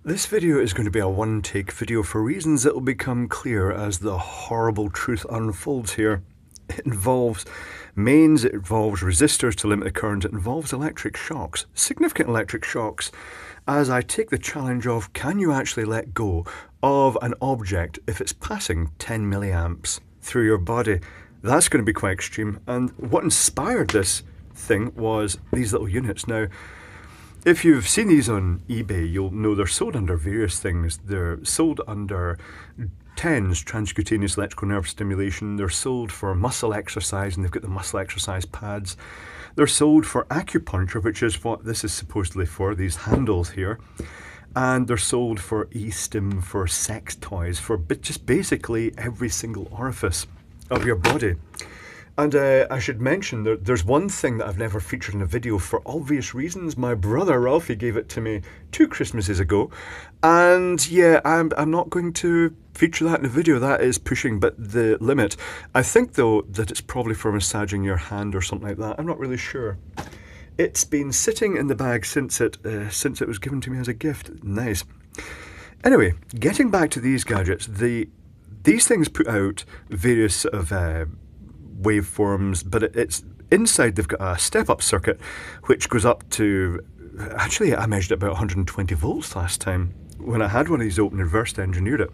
This video is going to be a one-take video for reasons that will become clear as the horrible truth unfolds here. It involves mains, it involves resistors to limit the current, it involves electric shocks, significant electric shocks, as I take the challenge of can you actually let go of an object if it's passing 10 milliamps through your body. That's going to be quite extreme, and what inspired this thing was these little units. Now, if you've seen these on eBay, you'll know they're sold under various things. They're sold under TENS, Transcutaneous electrical nerve stimulation. They're sold for muscle exercise, and they've got the muscle exercise pads. They're sold for acupuncture, which is what this is supposedly for, these handles here. And they're sold for e-stim, for sex toys, for just basically every single orifice of your body. And I should mention that there's one thing that I've never featured in a video for obvious reasons. My brother Ralphie gave it to me 2 Christmases ago. And yeah, I'm not going to feature that in a video. That is pushing but the limit. I think though that it's probably for massaging your hand or something like that. I'm not really sure. It's been sitting in the bag since it was given to me as a gift. Nice. Anyway, getting back to these gadgets, these things put out various sort of waveforms, but it's inside they've got a step-up circuit which goes up to, actually I measured about 120 volts last time when I had one of these open and reversed engineered it.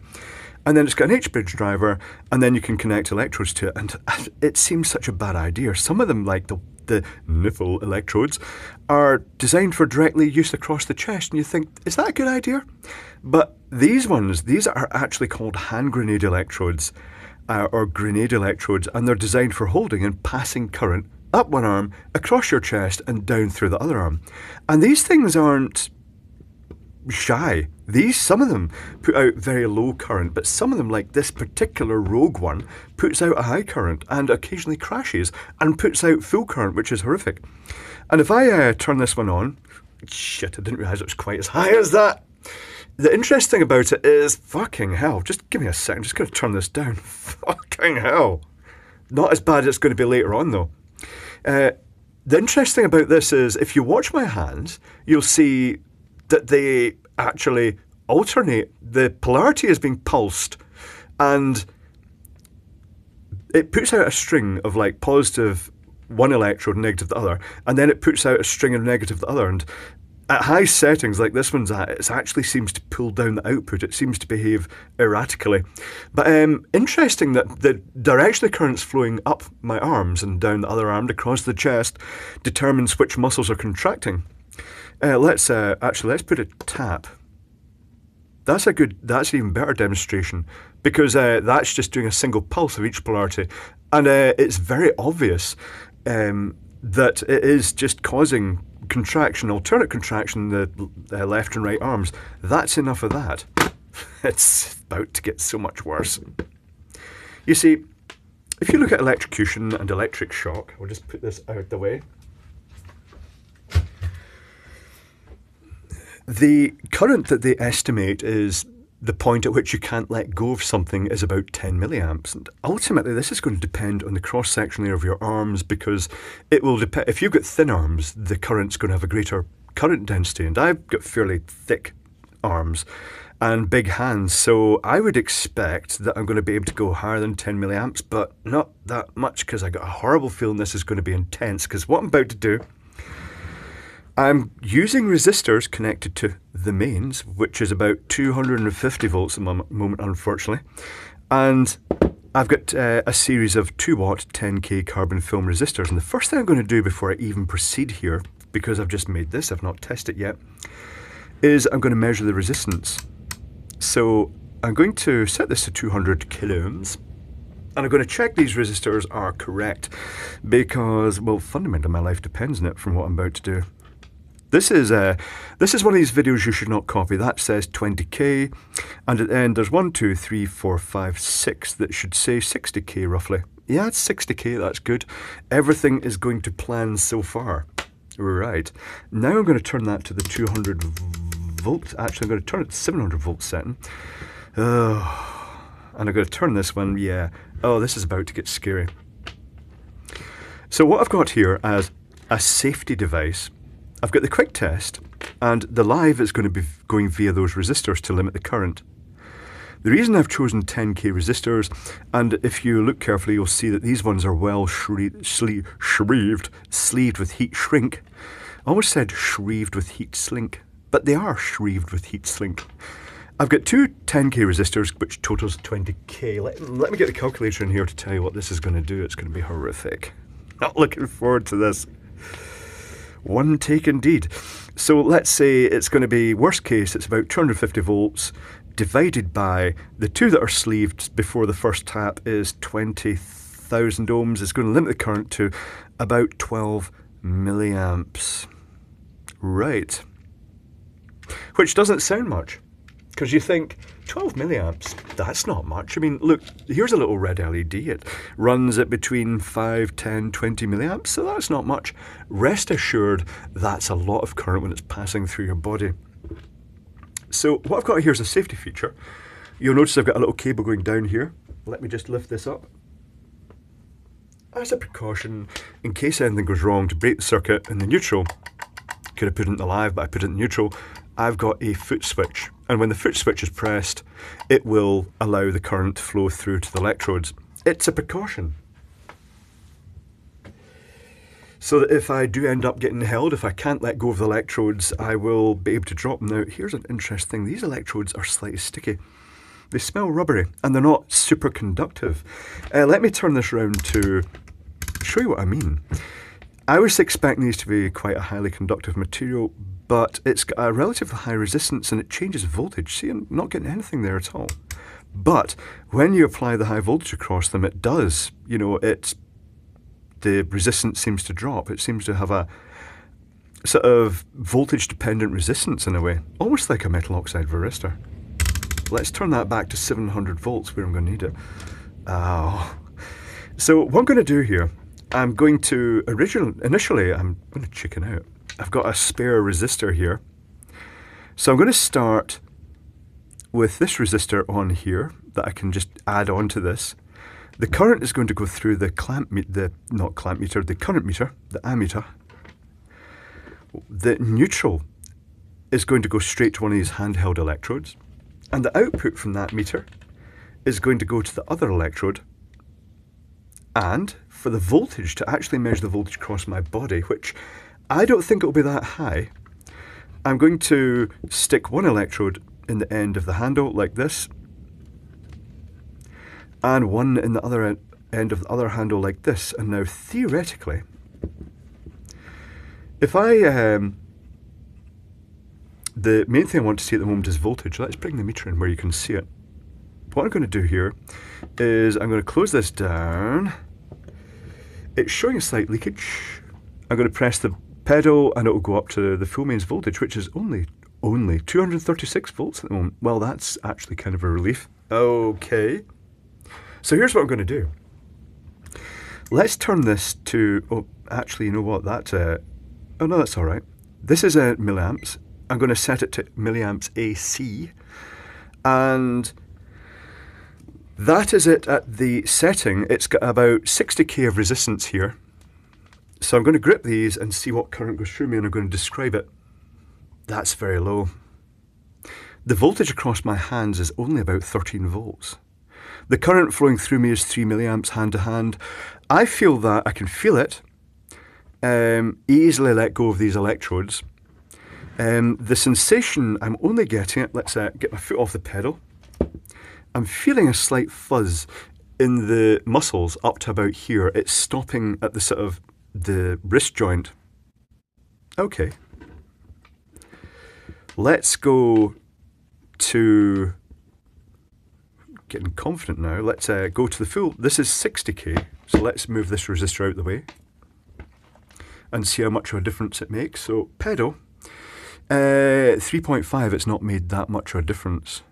And then it's got an H-bridge driver, and then you can connect electrodes to it, and it seems such a bad idea. Some of them, like the niffle electrodes, are designed for directly use across the chest, and you think, is that a good idea? But these are actually called hand grenade electrodes, or grenade electrodes, and they're designed for holding and passing current up one arm, across your chest, and down through the other arm. And these things aren't shy. Some of them put out very low current, but some of them, like this particular rogue one, puts out a high current and occasionally crashes and puts out full current, which is horrific. And if I turn this one on, shit, I didn't realise it was quite as high as that. The interesting thing about it is, fucking hell, just give me a second, I'm just going to turn this down. Fucking hell. Not as bad as it's going to be later on, though. The interesting thing about this is, if you watch my hands, you'll see that they actually alternate. The polarity is being pulsed, and it puts out a string of like positive one electrode, negative the other, and then it puts out a string of negative the other, and at high settings like this one's at, it actually seems to pull down the output. It seems to behave erratically. But interesting that the direction the current's flowing up my arms and down the other arm across the chest determines which muscles are contracting. Let's put a tap. That's an even better demonstration, because that's just doing a single pulse of each polarity, and it's very obvious that it is just causing contraction, alternate contraction, the left and right arms. That's enough of that. It's about to get so much worse. You see, if you look at electrocution and electric shock, we'll just put this out the way. The current that they estimate is the point at which you can't let go of something is about 10 milliamps. And ultimately, this is going to depend on the cross-section area of your arms, because it will depend. If you've got thin arms, the current's going to have a greater current density. And I've got fairly thick arms and big hands, so I would expect that I'm going to be able to go higher than 10 milliamps, but not that much, because I got a horrible feeling this is going to be intense, because what I'm about to do, I'm using resistors connected to the mains, which is about 250 volts at the moment, unfortunately. And I've got a series of 2-watt 10K carbon film resistors. And the first thing I'm going to do before I even proceed here, because I've just made this, I've not tested it yet, is I'm going to measure the resistance. So I'm going to set this to 200 kilo ohms. And I'm going to check these resistors are correct, because, well, fundamentally my life depends on it from what I'm about to do. This is one of these videos you should not copy. That says 20k, and at the end there's 1, 2, 3, 4, 5, 6 that should say 60k roughly. Yeah, it's 60k, that's good. Everything is going to plan so far. Right, now I'm going to turn that to the 200 volt, actually I'm going to turn it to 700 volt setting. And I'm going to turn this one, yeah. Oh, this is about to get scary. So what I've got here as a safety device, I've got the quick test, And the live is going to be going via those resistors to limit the current. The reason I've chosen 10k resistors, and if you look carefully, you'll see that these ones are well sleeved with heat shrink. I almost said shrived with heat slink, but they are shrived with heat slink. I've got two 10k resistors, which totals 20k. Let me get the calculator in here to tell you what this is going to do. It's going to be horrific. Not looking forward to this. One take indeed. So let's say it's going to be, worst case, it's about 250 volts divided by the two that are sleeved before the first tap is 20,000 ohms. It's going to limit the current to about 12 milliamps. Right. Which doesn't sound much, because you think 12 milliamps, that's not much. I mean, look, here's a little red LED. It runs at between 5, 10, 20 milliamps, so that's not much. Rest assured, that's a lot of current when it's passing through your body. So what I've got here is a safety feature. You'll notice I've got a little cable going down here. Let me just lift this up. As a precaution, in case anything goes wrong, to break the circuit in the neutral, could have put it in the live, but I put it in neutral, I've got a foot switch. And when the foot switch is pressed, it will allow the current to flow through to the electrodes. It's a precaution. So that if I do end up getting held, if I can't let go of the electrodes, I will be able to drop them. Now, here's an interesting thing. These electrodes are slightly sticky. They smell rubbery, and they're not super conductive. Let me turn this around to show you what I mean. I was expecting these to be quite a highly conductive material, but it's got a relatively high resistance and it changes voltage. See, I'm not getting anything there at all. But when you apply the high voltage across them, it does. You know, the resistance seems to drop. It seems to have a sort of voltage-dependent resistance in a way, almost like a metal oxide varistor. Let's turn that back to 700 volts where I'm going to need it. Oh. So what I'm going to do here, I'm going to, initially I'm going to chicken out. I've got a spare resistor here. So I'm going to start with this resistor on here that I can just add on to this. The current is going to go through the current meter, the ammeter. The neutral is going to go straight to one of these handheld electrodes. And the output from that meter is going to go to the other electrode. And for the voltage, to actually measure the voltage across my body, which I don't think it will be that high, I'm going to stick one electrode in the end of the handle like this, and one in the other end of the other handle like this. And now theoretically, if I, the main thing I want to see at the moment is voltage. Let's bring the meter in where you can see it. What I'm going to do here is I'm going to close this down. It's showing a slight leakage. I'm going to press the pedal and it will go up to the full mains voltage, which is only 236 volts at the moment. Well, that's actually kind of a relief. Okay. So here's what I'm going to do. Let's turn this to, oh, actually, you know what, oh no, that's all right. This is a milliamps. I'm going to set it to milliamps AC, and that is it at the setting. It's got about 60k of resistance here. So I'm going to grip these and see what current goes through me, and I'm going to describe it. That's very low. The voltage across my hands is only about 13 volts. The current flowing through me is 3 milliamps hand to hand. I feel that, I can feel it, easily let go of these electrodes. The sensation I'm only getting it, let's get my foot off the pedal. I'm feeling a slight fuzz in the muscles up to about here. It's stopping at the sort of the wrist joint. Okay. Let's go to, getting confident now, let's go to the full, this is 60k, so let's move this resistor out of the way and see how much of a difference it makes. So pedal, 3.5, it's not made that much of a difference.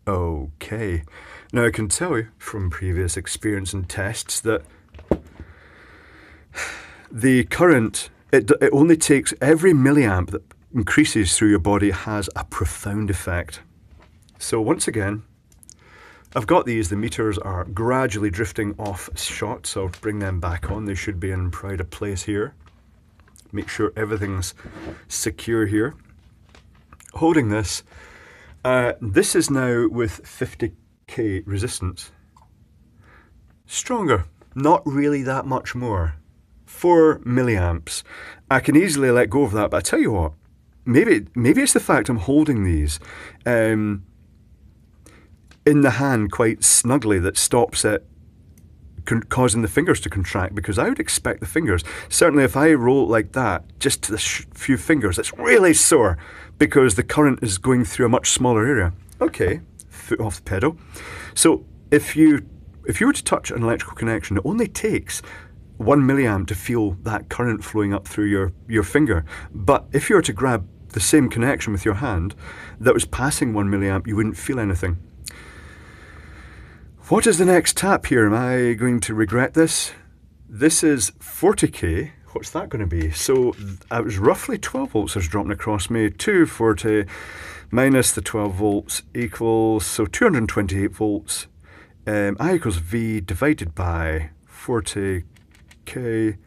Okay, now I can tell you from previous experience and tests that the current, it only takes, every milliamp that increases through your body has a profound effect. So once again, I've got these, the meters are gradually drifting off shot, so I'll bring them back on. They should be in pride of place here. Make sure everything's secure here. holding this. This is now with 50k resistance. Stronger, not really that much more. 4 milliamps. I can easily let go of that, but I tell you what, maybe it's the fact I'm holding these in the hand quite snugly that stops it causing the fingers to contract, because I would expect the fingers, certainly if I roll it like that, just to the few fingers, it's really sore because the current is going through a much smaller area. Okay, foot off the pedal. So if you were to touch an electrical connection, it only takes 1 milliamp to feel that current flowing up through your finger. But if you were to grab the same connection with your hand that was passing 1 milliamp, you wouldn't feel anything. What is the next tap here? Am I going to regret this? This is 40k. What's that going to be? So it was roughly 12 volts that's dropping across me. 240 minus the 12 volts equals, so 228 volts. I equals V divided by 40k.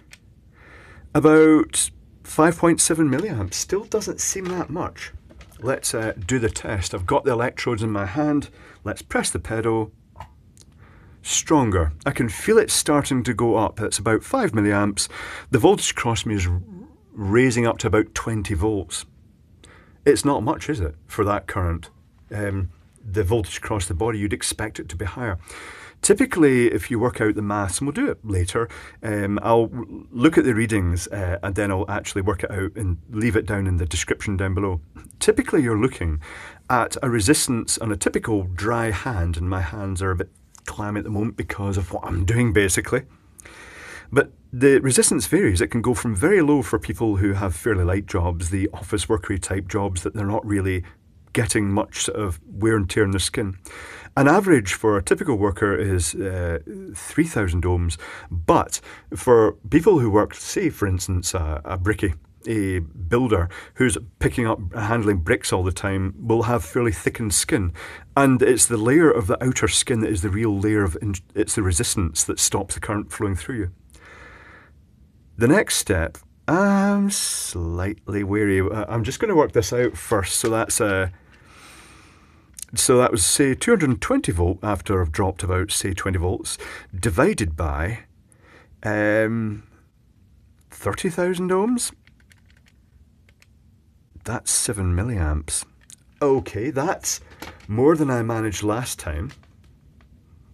About 5.7 milliamps. Still doesn't seem that much. Let's do the test. I've got the electrodes in my hand. Let's press the pedal. Stronger. I can feel it starting to go up. It's about 5 milliamps. The voltage across me is raising up to about 20 volts. It's not much, is it, for that current? The voltage across the body, you'd expect it to be higher. Typically, if you work out the maths, and we'll do it later, I'll look at the readings and then I'll actually work it out and leave it down in the description down below. Typically, you're looking at a resistance on a typical dry hand, and my hands are a bit clammy at the moment because of what I'm doing, basically. But the resistance varies. It can go from very low for people who have fairly light jobs, the office workery type jobs that they're not really getting much sort of wear and tear in their skin. An average for a typical worker is 3,000 ohms, but for people who work, say for instance a brickie, a builder who's picking up handling bricks all the time, will have fairly thickened skin, and it's the layer of the outer skin that is the real layer of it's the resistance that stops the current flowing through you. The next step, I'm slightly wary. I'm just going to work this out first. So that's so that was, say, 220 volt after I've dropped about, say, 20 volts, divided by 30,000 ohms. That's 7 milliamps. Okay, that's more than I managed last time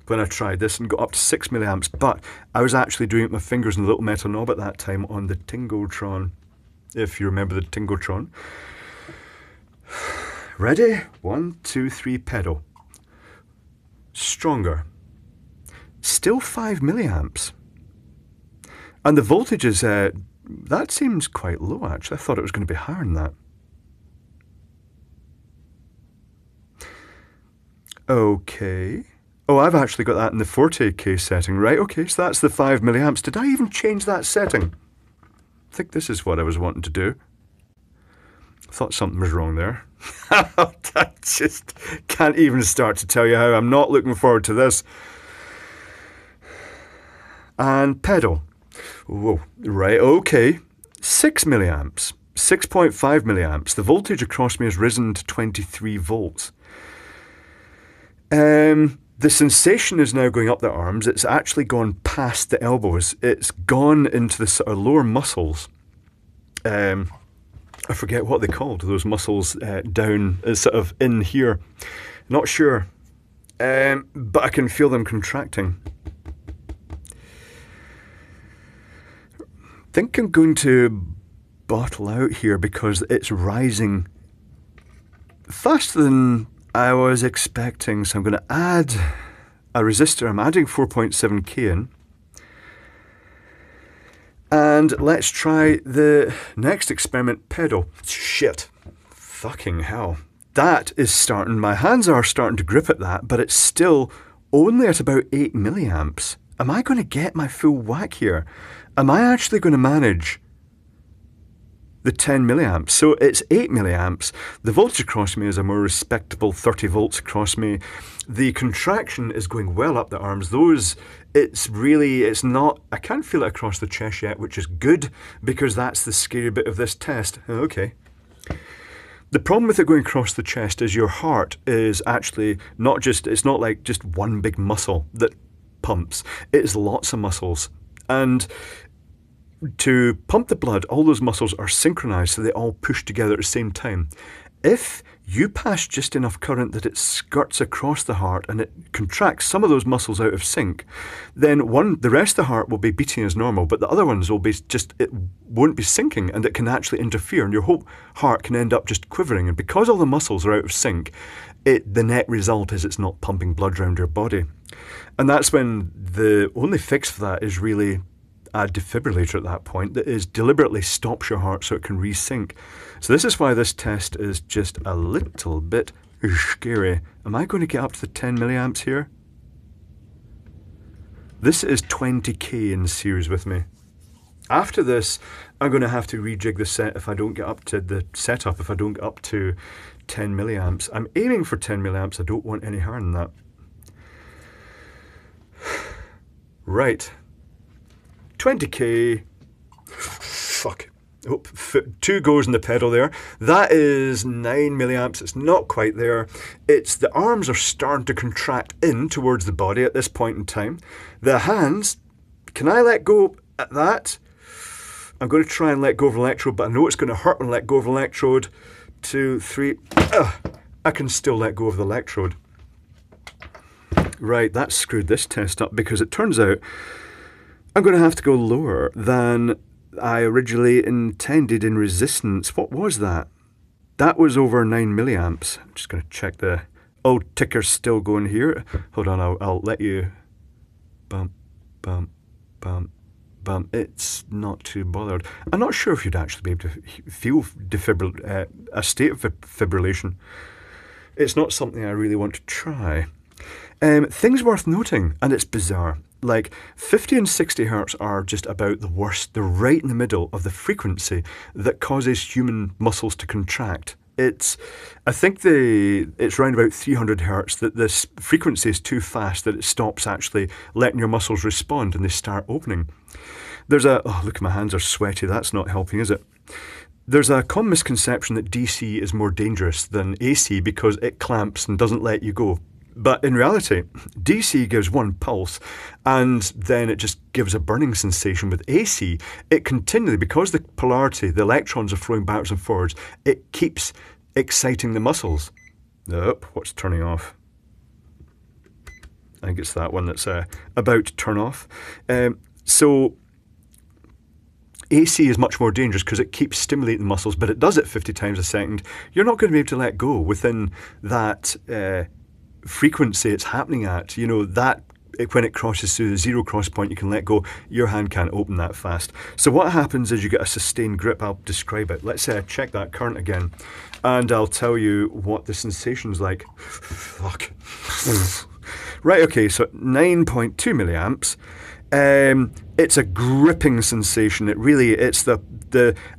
when I tried this and got up to 6 milliamps, but I was actually doing it with my fingers and the little metal knob at that time on the Tingotron, if you remember the Tingotron. Ready? 1, 2, 3, pedal. Stronger. Still 5 milliamps. And the voltage is, that seems quite low actually. I thought it was going to be higher than that. Okay. Oh, I've actually got that in the 40k setting, right? Okay, so that's the 5 milliamps. Did I even change that setting? I think this is what I was wanting to do. I thought something was wrong there. I just can't even start to tell you how I'm not looking forward to this. And pedal. Whoa, right, okay. 6 milliamps. 6.5 milliamps. The voltage across me has risen to 23 volts. The sensation is now going up the arms. It's actually gone past the elbows. It's gone into the sort of lower muscles. I forget what they called, those muscles down, sort of in here. Not sure. But I can feel them contracting. I think I'm going to bottle out here because it's rising faster than I was expecting, so I'm going to add a resistor. I'm adding 4.7k in. And let's try the next experiment, pedal. Shit. Fucking hell. That is starting, my hands are starting to grip at that, but it's still only at about 8 milliamps. Am I going to get my full whack here? Am I actually going to manage the 10 milliamps? So it's 8 milliamps. The voltage across me is a more respectable 30 volts across me. The contraction is going well up the arms. Those, it's not, I can't feel it across the chest yet, which is good because that's the scary bit of this test. Okay. The problem with it going across the chest is your heart is actually not just, it's not like just one big muscle that pumps. It is lots of muscles. And to pump the blood, all those muscles are synchronized, so they all push together at the same time. If you pass just enough current that it skirts across the heart and it contracts some of those muscles out of sync, then the rest of the heart will be beating as normal, but the other ones will be it won't be syncing, and it can actually interfere, and your whole heart can end up just quivering. And because all the muscles are out of sync, the net result is it's not pumping blood around your body. And that's when the only fix for that is really a defibrillator at that point that is deliberately stops your heart so it can resync. So this is why this test is just a little bit scary. Am I going to get up to the 10 milliamps here? This is 20k in series with me. After this, I'm going to have to rejig the set if I don't get up to the setup, if I don't get up to 10 milliamps. I'm aiming for 10 milliamps. I don't want any higher than that. Right. 20k. Fuck. Oh, 2 goes in the pedal there. That is 9 milliamps. It's not quite there. It's the arms are starting to contract in towards the body at this point in time. The hands, can I let go at that? I'm going to try and let go of an electrode, but I know it's going to hurt and let go of an electrode. 2, 3. I can still let go of the electrode. Right, that screwed this test up because it turns out I'm going to have to go lower than I originally intended in resistance. What was that? That was over 9 milliamps. I'm just going to check the old ticker's still going here. Hold on, I'll let you. Bump, bump, bump, bump. It's not too bothered. I'm not sure if you'd actually be able to feel a state of fibrillation. It's not something I really want to try. Things worth noting, and it's bizarre. Like 50 and 60 hertz are just about the worst. They're right in the middle of the frequency that causes human muscles to contract. I think it's around about 300 hertz that this frequency is too fast that it stops actually letting your muscles respond and they start opening. Oh look, my hands are sweaty. That's not helping, is it? There's a common misconception that DC is more dangerous than AC because it clamps and doesn't let you go. But in reality, DC gives one pulse and then it just gives a burning sensation. With AC, it continually, because the polarity, the electrons are flowing backwards and forwards, it keeps exciting the muscles. What's turning off? I think it's that one that's about to turn off. So AC is much more dangerous because it keeps stimulating the muscles, but it does it 50 times a second. You're not going to be able to let go within that frequency it's happening at. You know, that when it crosses through the zero cross point, you can let go. Your hand can't open that fast. So what happens is you get a sustained grip. I'll describe it. Let's say I check that current again, and I'll tell you what the sensation's like. Fuck. Right, okay, so 9.2 milliamps. It's a gripping sensation. It's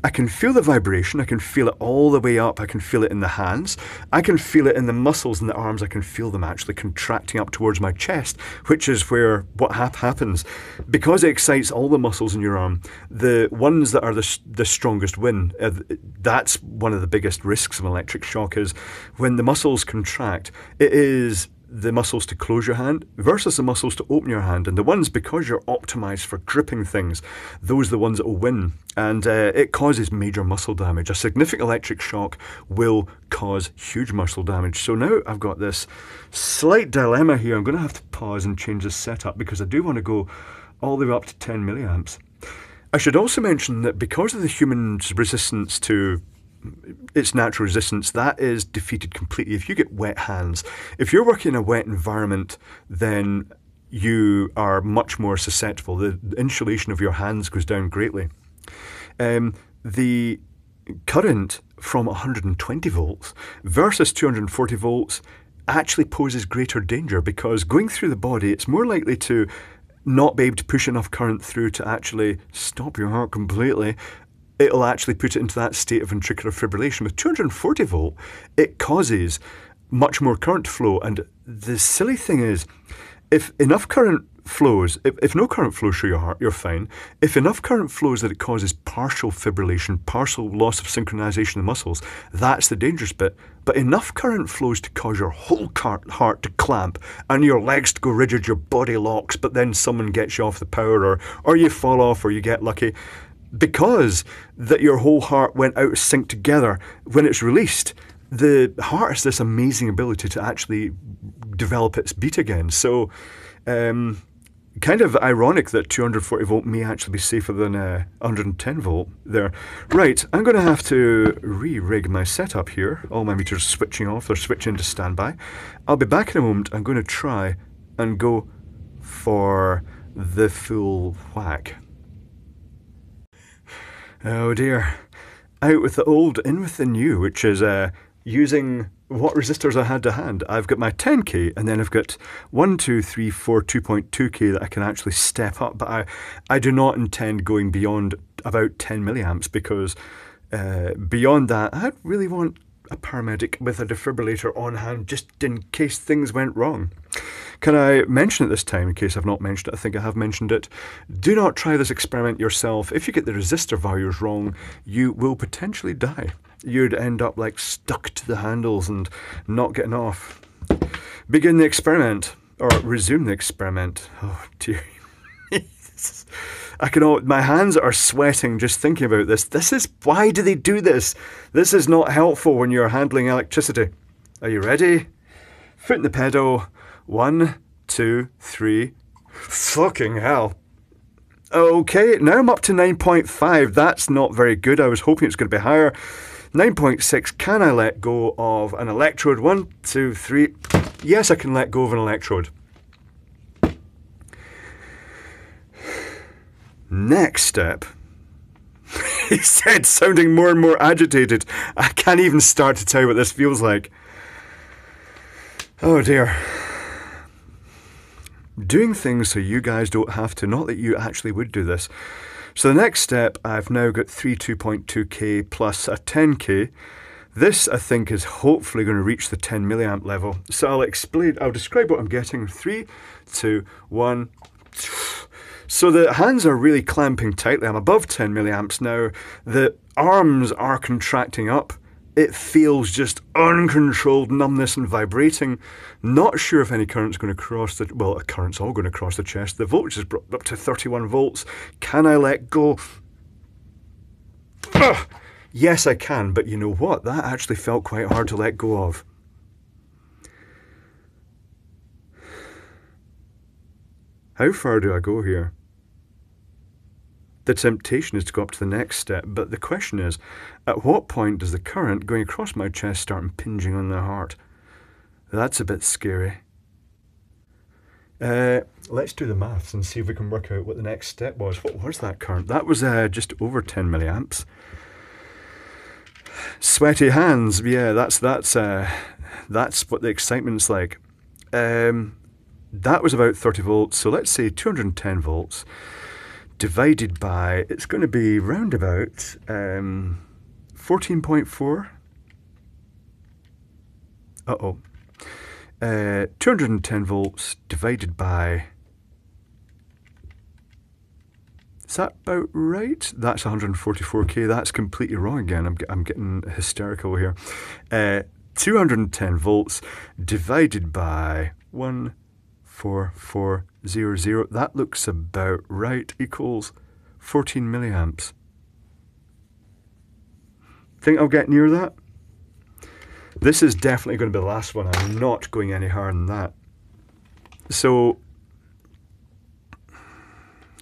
I can feel the vibration. I can feel it all the way up. I can feel it in the hands. I can feel it in the muscles in the arms. I can feel them actually contracting up towards my chest, which is where what happens. Because it excites all the muscles in your arm, the ones that are the strongest win. That's one of the biggest risks of electric shock is when the muscles contract, it is the muscles to close your hand versus the muscles to open your hand. And the ones, because you're optimized for gripping things, those are the ones that will win. And it causes major muscle damage. A significant electric shock will cause huge muscle damage. So now I've got this slight dilemma here. I'm going to have to pause and change this setup because I do want to go all the way up to 10 milliamps. I should also mention that because of the human's resistance to its natural resistance, that is defeated completely. If you get wet hands, if you're working in a wet environment, then you are much more susceptible. The insulation of your hands goes down greatly. The current from 120 volts versus 240 volts actually poses greater danger because going through the body, it's more likely to not be able to push enough current through to actually stop your heart completely. It'll actually put it into that state of ventricular fibrillation. With 240 volt, it causes much more current flow. And the silly thing is, if enough current flows, if no current flows through your heart, you're fine. If enough current flows that it causes partial fibrillation, partial loss of synchronization of the muscles, that's the dangerous bit. But enough current flows to cause your whole heart to clamp and your legs to go rigid, your body locks, but then someone gets you off the power, or you fall off, or you get lucky. Because that your whole heart went out of sync together, when it's released, the heart has this amazing ability to actually develop its beat again. So, kind of ironic that 240 volt may actually be safer than 110 volt there. Right, I'm going to have to re-rig my setup here. All my meters are switching off, they're switching to standby. I'll be back in a moment. I'm going to try and go for the full whack. Oh dear. Out with the old, in with the new, which is using what resistors I had to hand. I've got my 10k, and then I've got 1, 2, 3, 4, 2.2k that I can actually step up, but I do not intend going beyond about 10 milliamps, because beyond that, I really want a paramedic with a defibrillator on hand just in case things went wrong. Can I mention it this time, in case I've not mentioned it? I think I have mentioned it. Do not try this experiment yourself. If you get the resistor values wrong, you will potentially die. You'd end up like stuck to the handles and not getting off. Begin the experiment, or resume the experiment. Oh dear. My hands are sweating just thinking about this. Why do they do this? This is not helpful when you're handling electricity. Are you ready? Foot in the pedal. 1, 2, 3. Fucking hell. Okay, now I'm up to 9.5. That's not very good. I was hoping it's going to be higher. 9.6. Can I let go of an electrode? 1, 2, 3. Yes, I can let go of an electrode. Next step, he said, sounding more and more agitated. I can't even start to tell you what this feels like. Oh dear. Doing things so you guys don't have to, not that you actually would do this. So the next step, I've now got 3 2.2k plus a 10k. This, I think, is hopefully going to reach the 10 milliamp level. So I'll describe what I'm getting. 3, 2, 1... So the hands are really clamping tightly. I'm above 10 milliamps now. The arms are contracting up. It feels just uncontrolled numbness and vibrating. Not sure if any current's going to cross the... Well, a current's all going to cross the chest. The voltage is brought up to 31 volts. Can I let go? Ugh! Yes, I can, but you know what? That actually felt quite hard to let go of. How far do I go here? The temptation is to go up to the next step, but the question is, at what point does the current going across my chest start impinging on the heart? That's a bit scary. Let's do the maths and see if we can work out what the next step was. What was that current? That was just over 10 milliamps. Sweaty hands, yeah, that's what the excitement's like. That was about 30 volts, so let's say 210 volts divided by, it's going to be round about 14.4. 210 volts divided by, is that about right? That's 144k. That's completely wrong again. I'm getting hysterical here. 210 volts divided by 14400. That looks about right. Equals 14 milliamps. Think I'll get near that? This is definitely going to be the last one. I'm not going any higher than that. So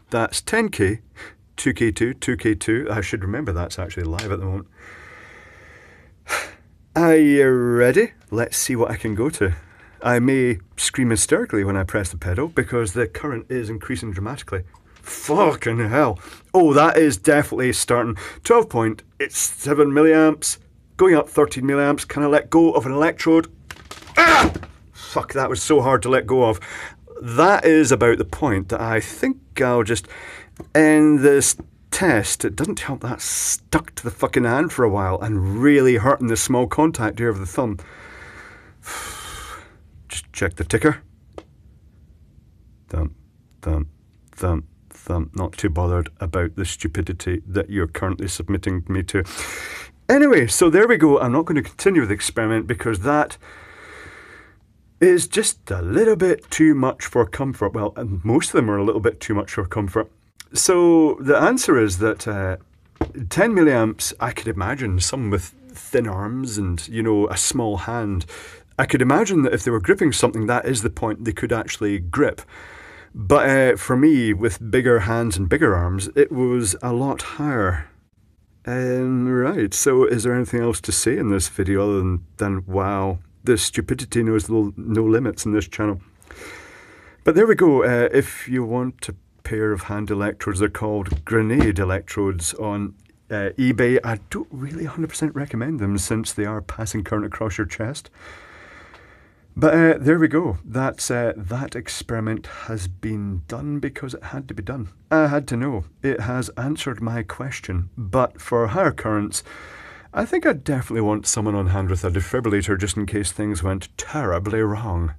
that's 10k, 2k2, 2k2. I should remember that's actually live at the moment. Are you ready? Let's see what I can go to. I may scream hysterically when I press the pedal because the current is increasing dramatically. Fucking hell. Oh, that is definitely starting. 12.7 milliamps. Going up 13 milliamps. Can I let go of an electrode? Ah! Fuck, that was so hard to let go of. That is about the point that I think I'll just end this test. It doesn't help that stuck to the fucking hand for a while and really hurting the small contact here of the thumb. Just check the ticker. Thump, thump, thump, thump. Not too bothered about the stupidity that you're currently submitting me to. Anyway, so there we go. I'm not going to continue with the experiment because that is just a little bit too much for comfort. Well, most of them are a little bit too much for comfort. So the answer is that 10 milliamps, I could imagine some with thin arms and, you know, a small hand. I could imagine that if they were gripping something, that is the point they could actually grip. But for me, with bigger hands and bigger arms, it was a lot higher. Right, so is there anything else to say in this video other than wow, the stupidity knows no limits in this channel. But there we go. If you want a pair of hand electrodes, they're called grenade electrodes on eBay. I don't really 100% recommend them since they are passing current across your chest. But there we go. That's that experiment has been done because it had to be done. I had to know. It has answered my question. But for higher currents, I think I'd definitely want someone on hand with a defibrillator just in case things went terribly wrong.